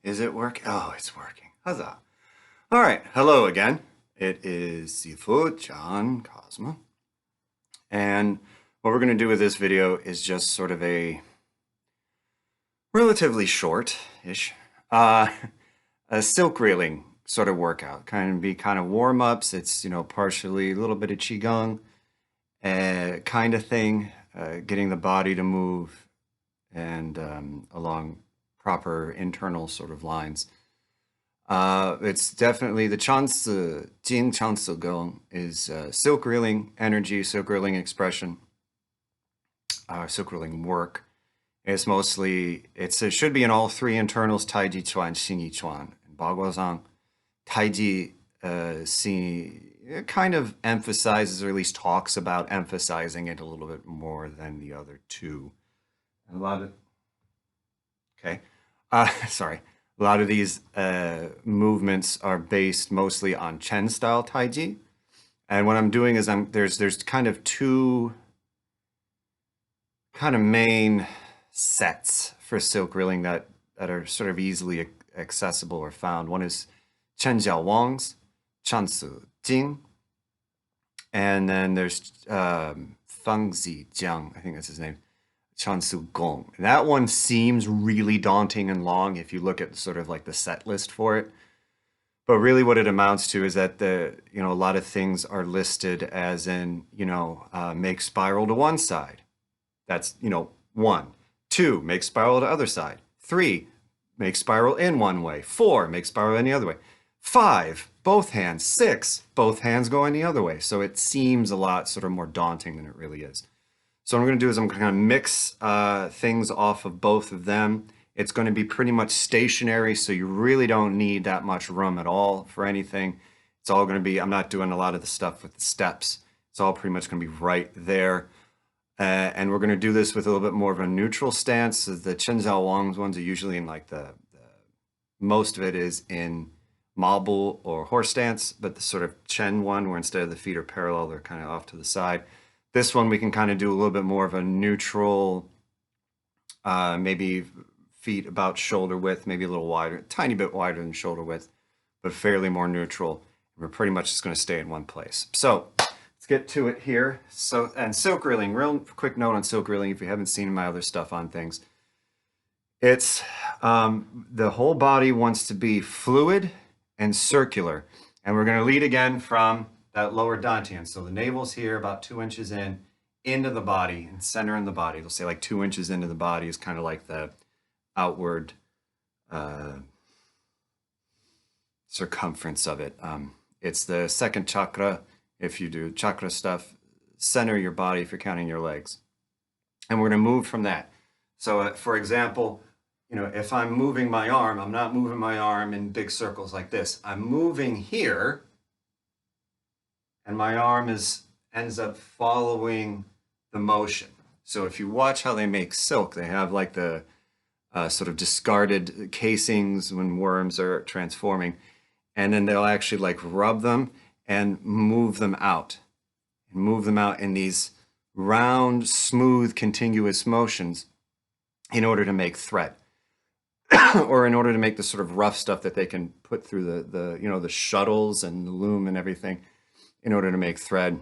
Is it working? Oh, it's working. Huzzah. All right. Hello again. It is Sifu, John, Cosma. And what we're going to do with this video is just sort of a relatively short-ish a silk reeling sort of workout. Kind of warm-ups. It's, partially a little bit of Qigong kind of thing, getting the body to move and along proper internal sort of lines. It's definitely the Jing Gong is silk reeling energy, silk reeling expression, silk reeling work. It should be in all three internals: Taijiquan, Xing and Baguazhang. Taiji it kind of emphasizes, or at least talks about emphasizing it a little bit more than the other two. A lot of sorry. A lot of these movements are based mostly on Chen style Taiji. And what I'm doing is there's kind of two kind of main sets for silk reeling that are sort of easily accessible or found. One is Chen Wang's Jing, and then there's Feng Qiang, I think that's his name, Gong. That one seems really daunting and long if you look at sort of like the set list for it. But really what it amounts to is that a lot of things are listed as in, make spiral to one side. That's, 1. 2, make spiral to other side. 3, make spiral in one way. 4, make spiral in the other way. 5, both hands. 6, both hands going the other way. So it seems a lot sort of more daunting than it really is. So what I'm going to do is I'm going to kind of mix things off of both of them. It's going to be pretty much stationary, so you really don't need that much room at all for anything. It's all going to be, I'm not doing a lot of the stuff with the steps. It's all pretty much going to be right there. And we're going to do this with a little bit more of a neutral stance. The Chen Wang's ones are usually in like most of it is in marble or horse stance, but the sort of Chen one where instead of the feet are parallel, they're kind of off to the side. This one we can kind of do a little bit more of a neutral, maybe feet about shoulder width, maybe a little wider, tiny bit wider than shoulder width, but fairly more neutral. We're pretty much just going to stay in one place. So let's get to it here. And silk reeling, real quick note on silk reeling, if you haven't seen my other stuff on things. It's the whole body wants to be fluid and circular. And we're going to lead again from that lower dantian. So the navel's here about 2 inches into the body and center in the body. They'll say like 2 inches into the body is kind of like the outward circumference of it. It's the second chakra. If you do chakra stuff, center your body if you're counting your legs. And we're going to move from that. So for example, if I'm moving my arm, I'm not moving my arm in big circles like this. I'm moving here, and my arm ends up following the motion. So if you watch how they make silk, they have like the sort of discarded casings when worms are transforming, and then they'll actually like rub them and move them out in these round, smooth, continuous motions in order to make thread. Or in order to make the sort of rough stuff that they can put through the shuttles and the loom and everything in order to make thread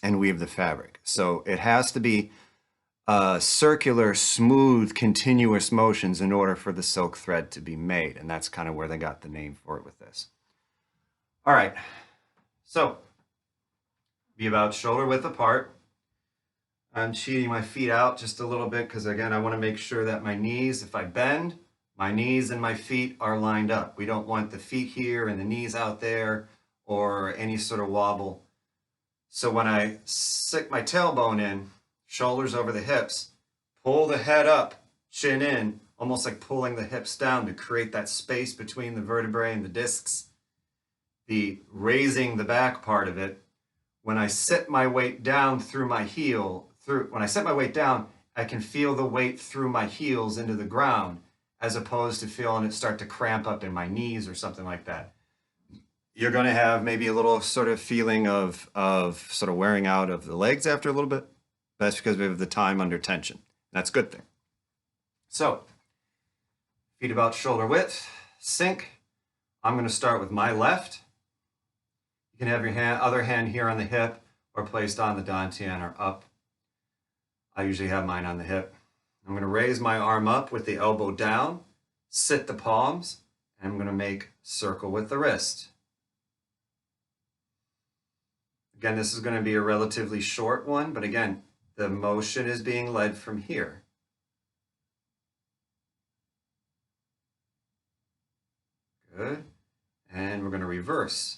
and weave the fabric. So it has to be circular, smooth, continuous motions in order for the silk thread to be made. And that's kind of where they got the name for it with this. All right. So be about shoulder width apart. I'm cheating my feet out just a little bit because, again, I want to make sure that my knees, if I bend, my knees and my feet are lined up. We don't want the feet here and the knees out there or any sort of wobble. So when I stick my tailbone in, shoulders over the hips, pull the head up, chin in, almost like pulling the hips down to create that space between the vertebrae and the discs. The raising the back part of it. When I sit my weight down through my heel, when I set my weight down, I can feel the weight through my heels into the ground, as opposed to feeling it start to cramp up in my knees or something like that. You're going to have maybe a little sort of feeling of sort of wearing out of the legs after a little bit. That's because we have the time under tension. That's a good thing. So Feet about shoulder width, sink. I'm going to start with my left. You can have your other hand here on the hip or placed on the dantian or up. I usually have mine on the hip. I'm going to raise my arm up with the elbow down, sit the palms, and I'm going to make circle with the wrist. Again, this is going to be a relatively short one, but again, the motion is being led from here. Good. And we're going to reverse.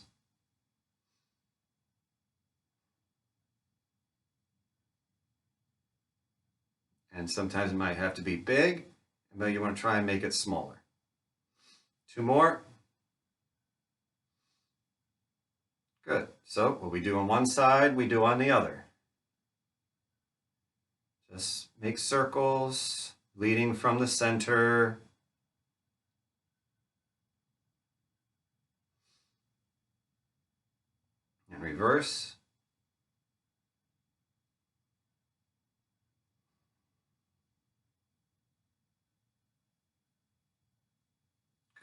And sometimes it might have to be big, but you want to try and make it smaller. 2 more. Good. So what we do on one side, we do on the other. Just make circles, leading from the center. And reverse.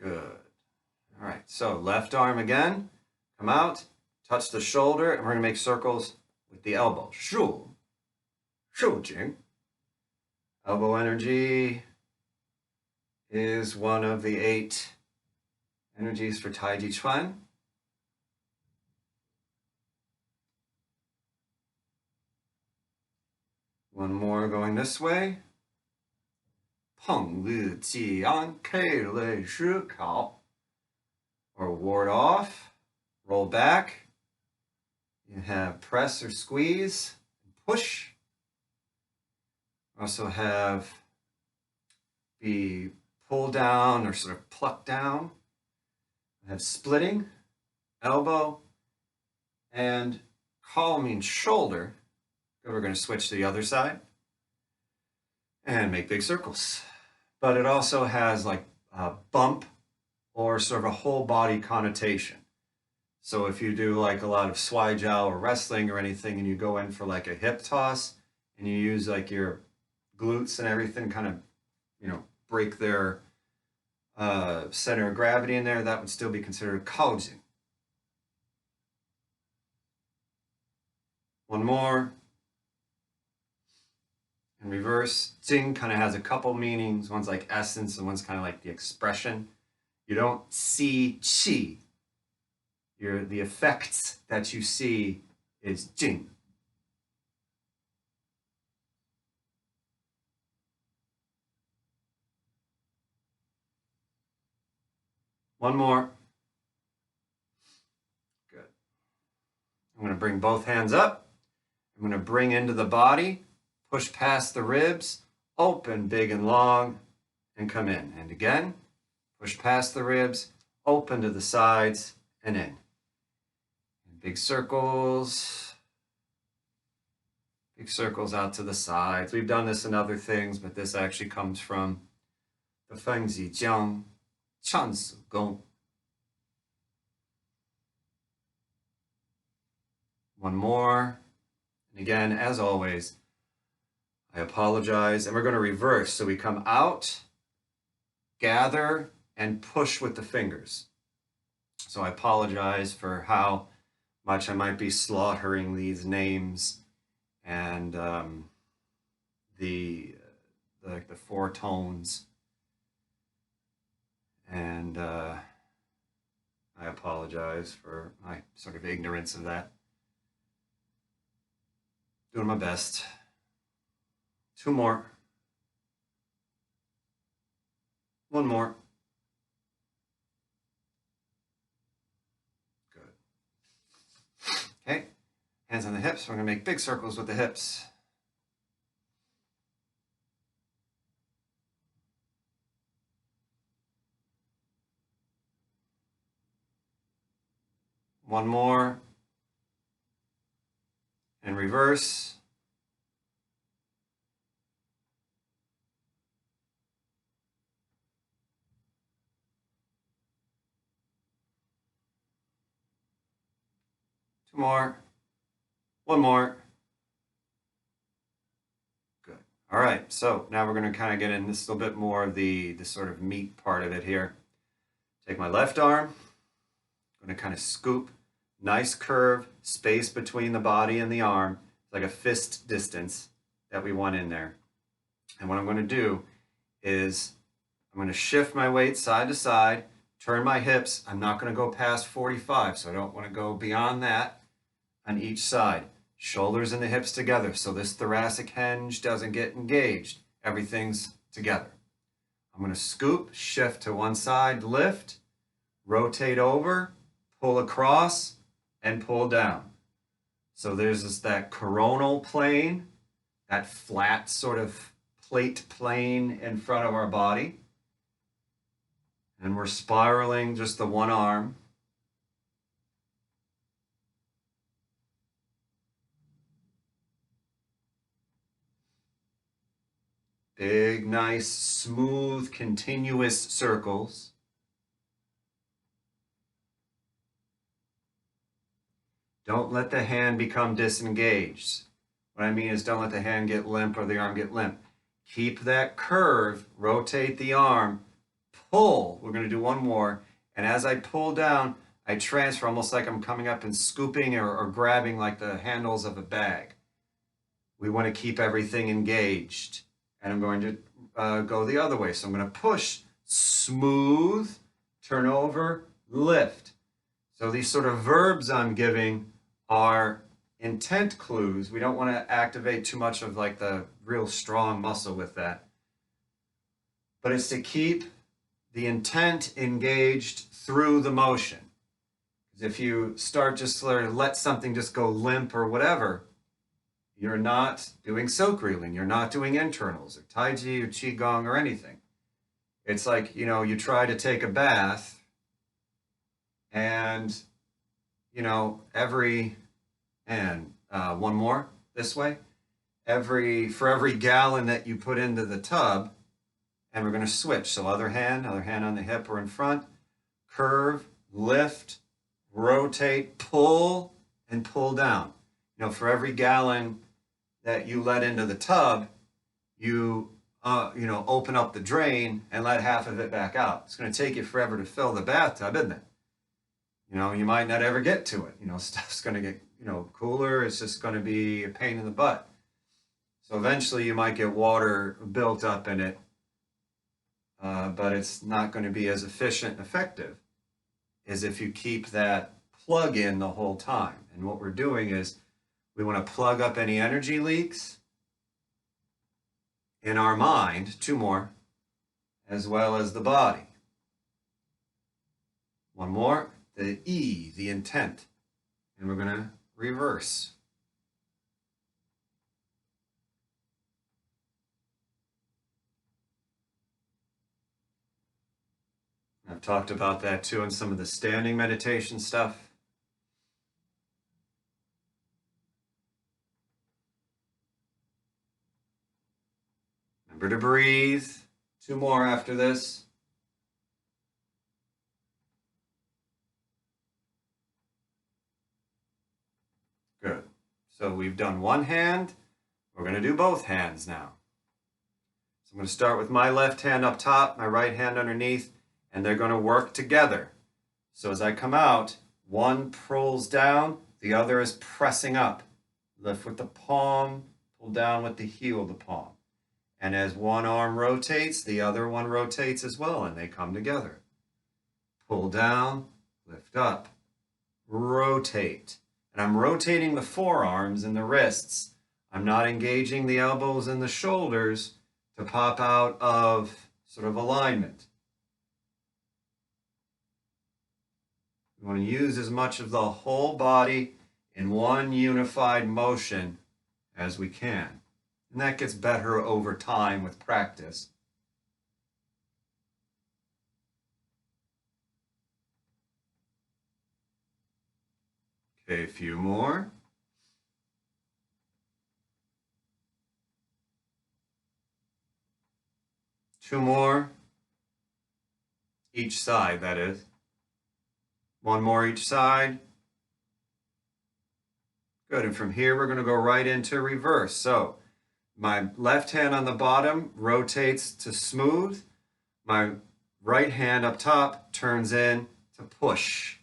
Good. All right, so left arm again. Come out, touch the shoulder, and we're going to make circles with the elbow. Shu. Shu Jing. Elbow energy is one of the 8 energies for Taijiquan. One more going this way. Peng Li Qiang Kei Lei Shi Kao. Or ward off, roll back. You have press or squeeze, push. Also have be pull down or sort of pluck down. I have splitting, elbow, and calming shoulder. We're going to switch to the other side and make big circles. But it also has like a bump or sort of a whole body connotation. So if you do like a lot of swai jiao or wrestling or anything and you go in for like a hip toss and you use like your glutes and everything kind of, break their center of gravity in there, that would still be considered kaojing. One more. In reverse, Jing kind of has a couple meanings. One's like essence and one's kind of like the expression. You don't see qi. The effects that you see is Jing. One more. Good. I'm going to bring both hands up. I'm going to bring into the body, push past the ribs, open big and long, and come in. And again, push past the ribs, open to the sides, and in. And big circles out to the sides. We've done this in other things, but this actually comes from the Feng Qiang, Gong. One more. And again, as always, I apologize. And we're going to reverse. So we come out, gather, and push with the fingers. So I apologize for how much I might be slaughtering these names and the 4 tones. And I apologize for my sort of ignorance of that. Doing my best. 2 more. 1 more. Good. Okay. Hands on the hips. We're going to make big circles with the hips. One more. And reverse. More. 1 more. Good. All right, so now we're going to kind of get in this little bit more of the sort of meat part of it here. Take my left arm, I'm going to kind of scoop, nice curve, space between the body and the arm, like a fist distance that we want in there. And what I'm going to do is I'm going to shift my weight side to side, turn my hips. I'm not going to go past 45, so I don't want to go beyond that on each side. Shoulders and the hips together, so this thoracic hinge doesn't get engaged. Everything's together. I'm going to scoop, shift to one side, lift, rotate over, pull across, and pull down. So there's that coronal plane, that flat sort of plate plane in front of our body. And we're spiraling just the one arm. Big, nice, smooth, continuous circles. Don't let the hand become disengaged. What I mean is don't let the hand get limp or the arm get limp. Keep that curve, rotate the arm, pull. We're going to do one more. And as I pull down, I transfer almost like I'm coming up and scooping or grabbing like the handles of a bag. We want to keep everything engaged. And I'm going to go the other way. So I'm going to push, smooth, turn over, lift. So these sort of verbs I'm giving are intent clues. We don't want to activate too much of like the real strong muscle with that. But it's to keep the intent engaged through the motion. Because if you start just sort of let something just go limp or whatever, you're not doing silk reeling, you're not doing internals or Taiji or Qigong or anything. It's like, you know, you try to take a bath and, you know, one more this way, for every gallon that you put into the tub, and we're going to switch. So other hand on the hip or in front, curve, lift, rotate, pull, and pull down. You know, for every gallon that you let into the tub, you open up the drain and let half of it back out. It's going to take you forever to fill the bathtub, isn't it? You know, you might not ever get to it. You know, stuff's going to get, cooler. It's just going to be a pain in the butt. So eventually you might get water built up in it, but it's not going to be as efficient and effective as if you keep that plug in the whole time. And what we're doing is we want to plug up any energy leaks in our mind, two more, as well as the body. One more, the E, the intent. And we're going to reverse. I've talked about that too in some of the standing meditation stuff. Remember to breathe. Two more after this. Good. So we've done one hand. We're going to do both hands now. So I'm going to start with my left hand up top, my right hand underneath, and they're going to work together. So as I come out, one pulls down, the other is pressing up. Lift with the palm, pull down with the heel of the palm. And as one arm rotates, the other one rotates as well, and they come together. Pull down, lift up, rotate. And I'm rotating the forearms and the wrists. I'm not engaging the elbows and the shoulders to pop out of sort of alignment. We want to use as much of the whole body in one unified motion as we can. And that gets better over time with practice. Okay, a few more. Two more. Each side, that is. One more each side. Good, and from here we're going to go right into reverse. So My left hand on the bottom rotates to smooth. My right hand up top turns in to push.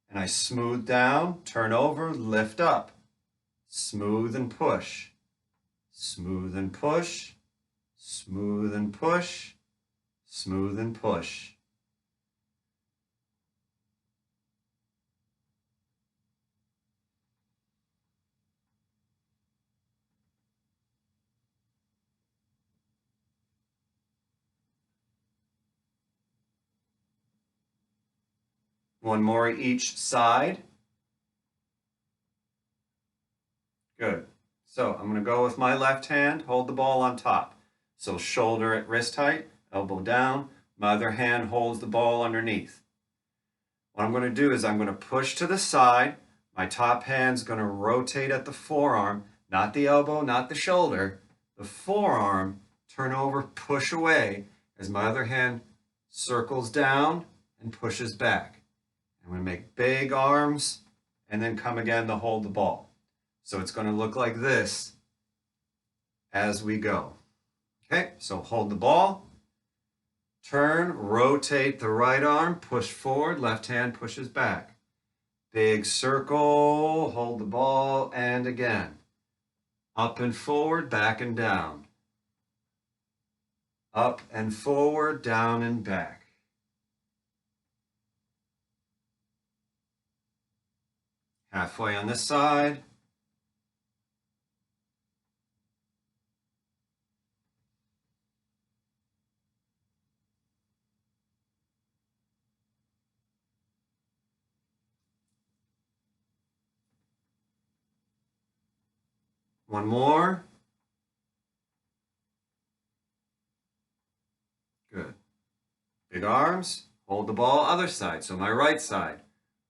And I smooth down, turn over, lift up. Smooth and push. Smooth and push. Smooth and push. Smooth and push. One more each side. Good. So I'm going to go with my left hand, hold the ball on top. So shoulder at wrist height, elbow down. My other hand holds the ball underneath. What I'm going to do is I'm going to push to the side. My top hand's going to rotate at the forearm, not the elbow, not the shoulder. The forearm, turn over, push away as my other hand circles down and pushes back. I'm going to make big arms and then come again to hold the ball. So it's going to look like this as we go. Okay, so hold the ball, turn, rotate the right arm, push forward, left hand pushes back. Big circle, hold the ball, and again. Up and forward, back and down. Up and forward, down and back. Halfway on this side. One more. Good. Big arms, hold the ball, other side. So my right side.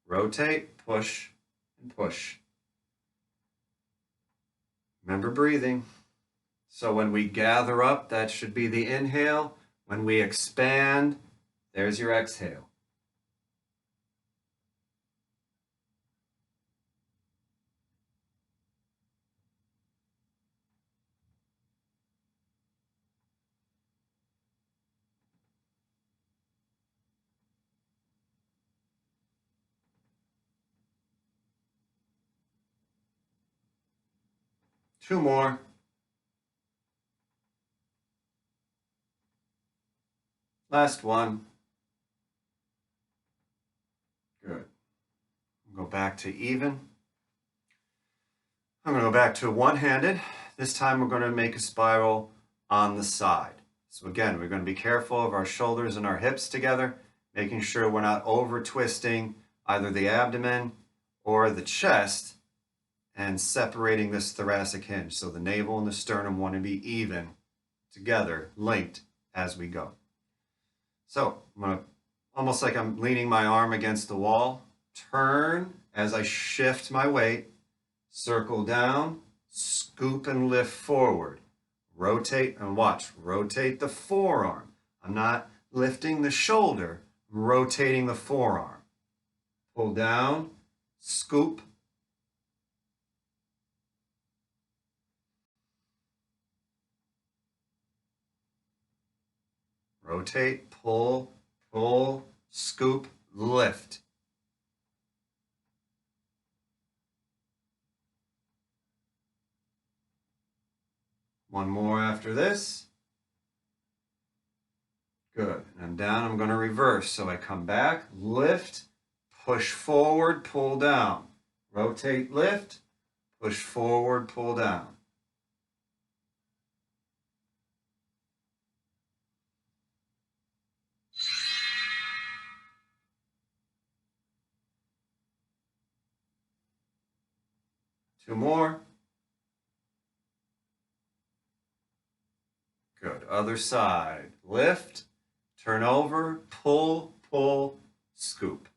Rotate, push, and push. Remember breathing. So when we gather up, that should be the inhale. When we expand, there's your exhale. Two more. Last one. Good. Go back to even. I'm going to go back to one-handed. This time we're going to make a spiral on the side. So again, we're going to be careful of our shoulders and our hips together, making sure we're not over-twisting either the abdomen or the chest and separating this thoracic hinge. So the navel and the sternum want to be even together, linked as we go. So I'm going to, almost like I'm leaning my arm against the wall, turn as I shift my weight, circle down, scoop and lift forward. Rotate and watch, rotate the forearm. I'm not lifting the shoulder, I'm rotating the forearm. Pull down, scoop. Rotate, pull, pull, scoop, lift. One more after this. Good. And I'm down, I'm going to reverse. So I come back, lift, push forward, pull down. Rotate, lift, push forward, pull down. Two more. Good. Other side. Lift, turn over, pull, pull, scoop.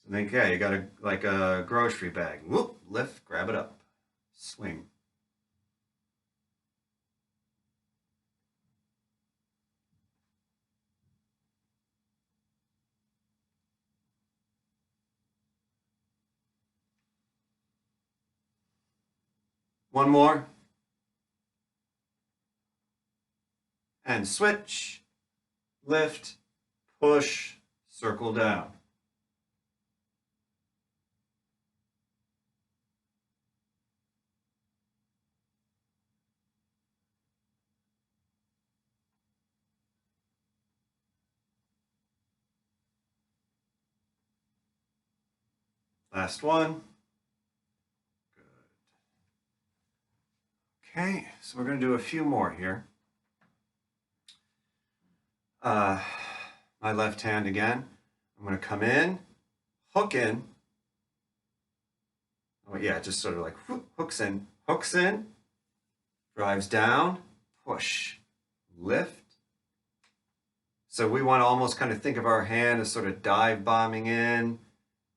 So think, yeah, you got like a grocery bag. Whoop, lift, grab it up. Swing. One more. And switch, lift, push, circle down. Last one. Good. Okay, so we're going to do a few more here. My left hand again. I'm going to come in, hook in. Oh yeah, just sort of like hooks in, drives down, push, lift. So we want to almost kind of think of our hand as sort of dive bombing in,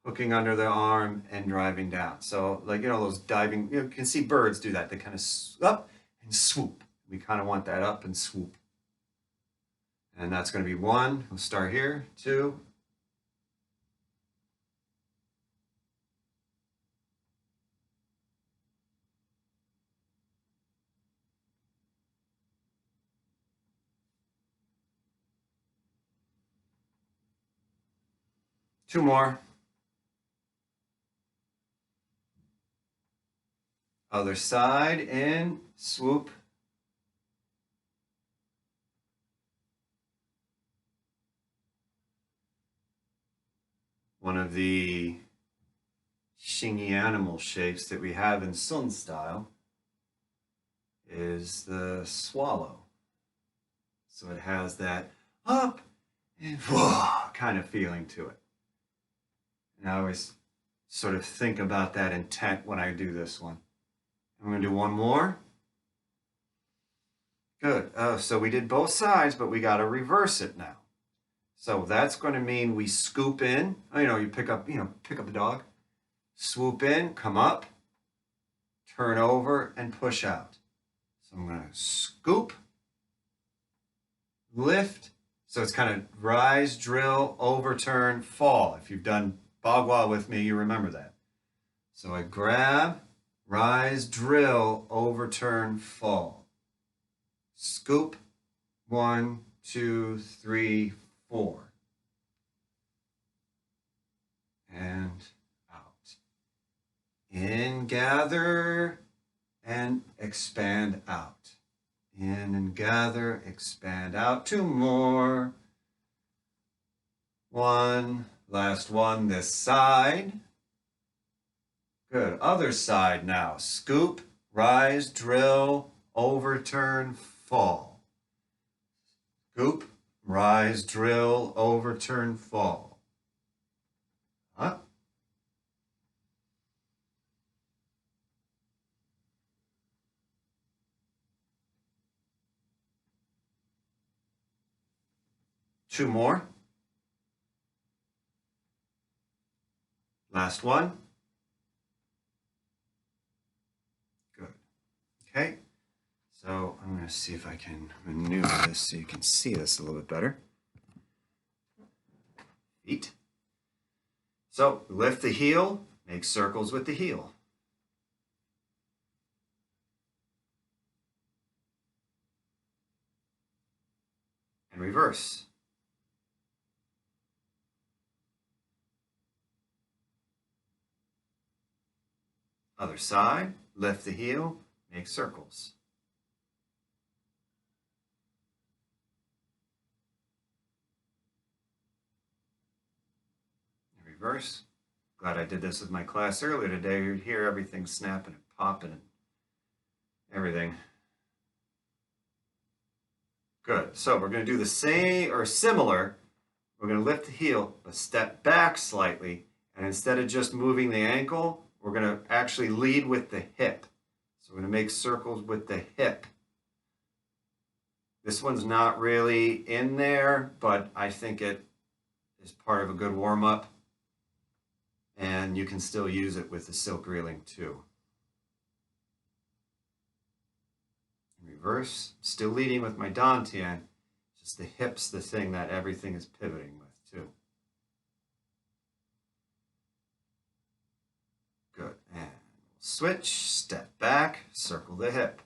hooking under the arm and driving down. So like, you know, those diving, you can see birds do that. They kind of up and swoop. We kind of want that up and swoop. And that's going to be one. We'll start here, two. Two more. Other side, in, swoop. One of the Xingyi animal shapes that we have in Sun style is the swallow. So it has that up and whoa kind of feeling to it. And I always sort of think about that intent when I do this one. I'm going to do one more. Good. So we did both sides, but we got to reverse it now. So that's going to mean we scoop in. You know, you pick up the dog. Swoop in, come up, turn over, and push out. So I'm going to scoop, lift. So it's kind of rise, drill, overturn, fall. If you've done Bagua with me, you remember that. So I grab, rise, drill, overturn, fall. Scoop, 1, 2, 3, 4. And out. In, gather, and expand out. In and gather, expand out. Two more. One, last one, this side. Good. Other side now. Scoop, rise, drill, overturn, fall. Scoop, rise, drill, overturn, fall. Up. Two more. Last one. Good. Okay. So I'm going to see if I can maneuver this so you can see this a little bit better. Feet. So lift the heel, make circles with the heel. And reverse. Other side, lift the heel, make circles. And reverse. Glad I did this with my class earlier today. You'd hear everything snapping and popping and everything. Good. So we're going to do the same or similar. We're going to lift the heel, but step back slightly. And instead of just moving the ankle, we're going to actually lead with the hip. So we're going to make circles with the hip. This one's not really in there, but I think it is part of a good warm-up. And you can still use it with the silk reeling too. Reverse, still leading with my dantian, just the hips, the thing that everything is pivoting with too. Good, and we'll switch, step back, circle the hip.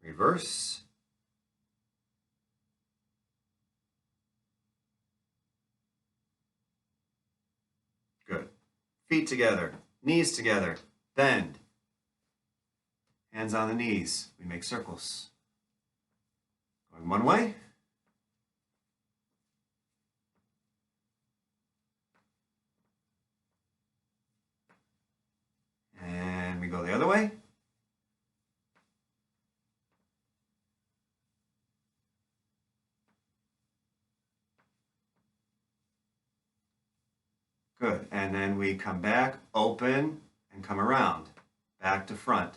Reverse. Good. Feet together, knees together, bend. Hands on the knees, we make circles. Going one way. And we go the other way. Good. And then we come back, open, and come around. Back to front.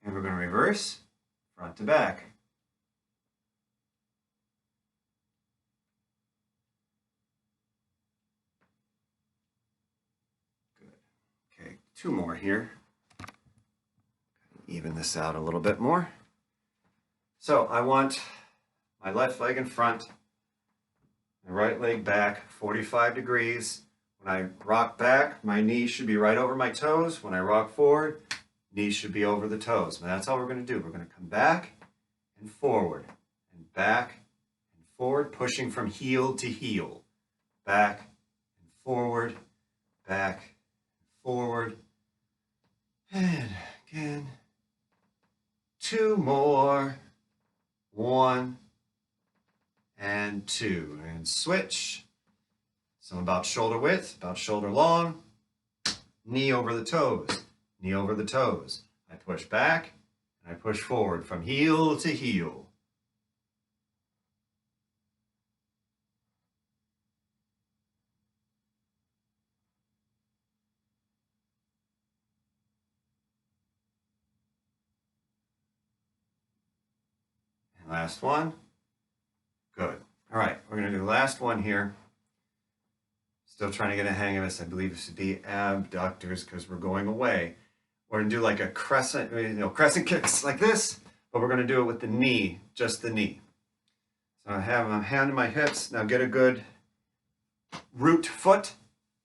And we're going to reverse, front to back. Good. Okay, two more here. Even this out a little bit more. So I want my left leg in front, my right leg back 45 degrees. When I rock back, my knees should be right over my toes. When I rock forward, knees should be over the toes. And that's all we're going to do. We're going to come back and forward and back and forward, pushing from heel to heel. Back and forward, back and forward. And again, two more. 1 and 2, and switch. So about shoulder width, about shoulder long, knee over the toes, knee over the toes. I push back and I push forward from heel to heel. Last one. Good. All right, we're going to do the last one here. Still trying to get a hang of this. I believe this would be abductors because we're going away. We're going to do like a crescent, crescent kicks like this, but we're going to do it with the knee, just the knee. So I have my hand on my hips. Now get a good root foot,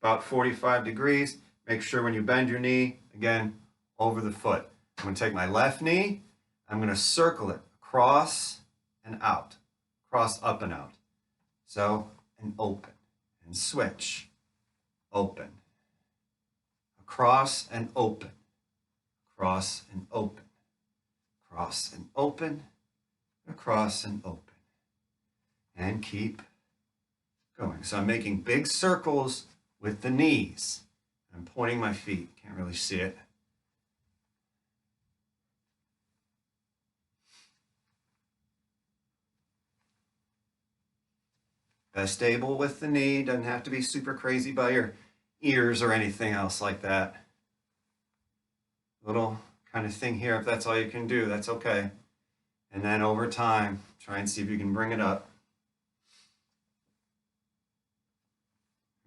about 45 degrees. Make sure when you bend your knee, again, over the foot. I'm going to take my left knee. I'm going to circle it across and out, cross up and out. So, and open, and switch, open, across and open, cross and open, cross and open, across and open, and keep going. So I'm making big circles with the knees. I'm pointing my feet, can't really see it. Best able with the knee, doesn't have to be super crazy by your ears or anything else like that. Little kind of thing here, if that's all you can do, that's okay. And then over time, try and see if you can bring it up.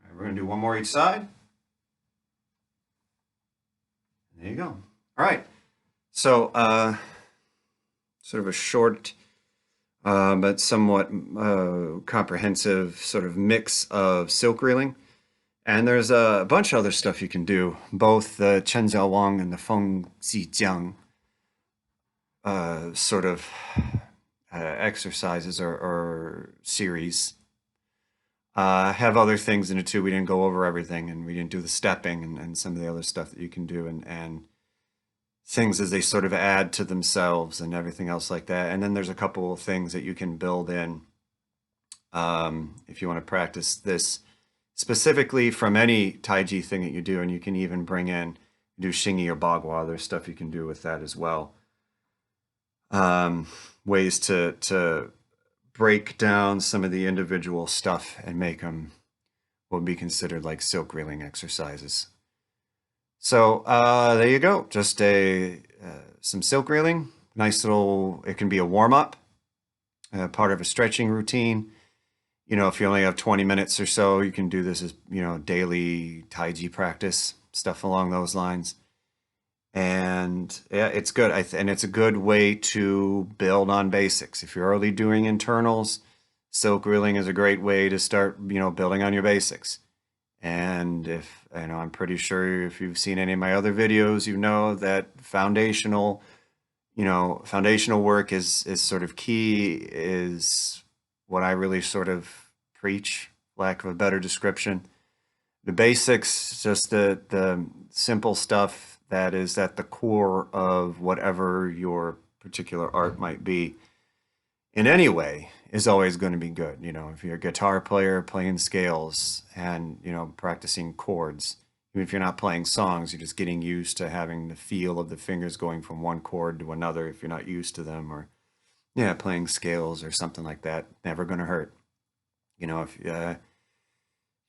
All right, we're going to do one more each side. There you go. All right. So, sort of a short but somewhat comprehensive sort of mix of silk reeling. And there's a bunch of other stuff you can do. Both the Chen Wang and the Feng Qiang sort of exercises or series have other things in it too. We didn't go over everything, and we didn't do the stepping and some of the other stuff that you can do, and things as they sort of add to themselves and everything else like that. And then there's a couple of things that you can build in if you want to practice this specifically from any Taiji thing that you do. And you can even bring in, do Xingyi or Bagua. There's stuff you can do with that as well. Ways to break down some of the individual stuff and make them what would be considered like silk reeling exercises. So there you go, just some silk reeling, nice little, it can be a warm-up, part of a stretching routine. If you only have 20 minutes or so, you can do this as, daily Taiji practice, stuff along those lines. And yeah, it's good. And it's a good way to build on basics. If you're already doing internals, silk reeling is a great way to start, building on your basics. And if, I'm pretty sure if you've seen any of my other videos, you know that foundational work is sort of key, is what I really sort of preach, lack of a better description. The basics, just the simple stuff that is at the core of whatever your particular art might be in any way, is always going to be good. If you're a guitar player playing scales and, practicing chords, even if you're not playing songs, you're just getting used to having the feel of the fingers going from one chord to another if you're not used to them, or, yeah, playing scales or something like that, never going to hurt.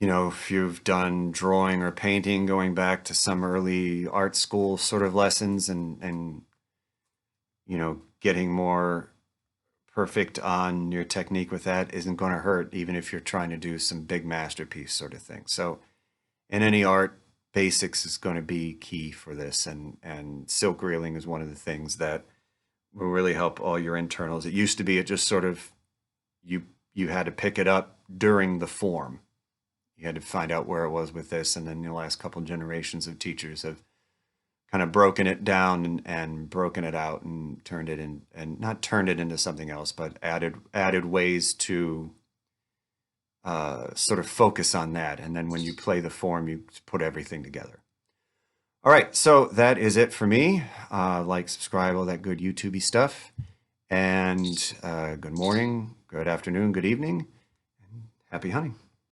If you've done drawing or painting, going back to some early art school sort of lessons, and getting more perfect on your technique with that isn't going to hurt, even if you're trying to do some big masterpiece sort of thing. So in any art, basics is going to be key for this, and silk reeling is one of the things that will really help all your internals. It used to be, it just sort of, you had to pick it up during the form. You had to find out where it was with this, and then the last couple of generations of teachers have kind of broken it down and broken it out and turned it in, and not turned it into something else, but added ways to sort of focus on that. And then when you play the form, you put everything together. All right, so that is it for me. Like, subscribe, all that good YouTubey stuff. And good morning, good afternoon, good evening, and happy hunting.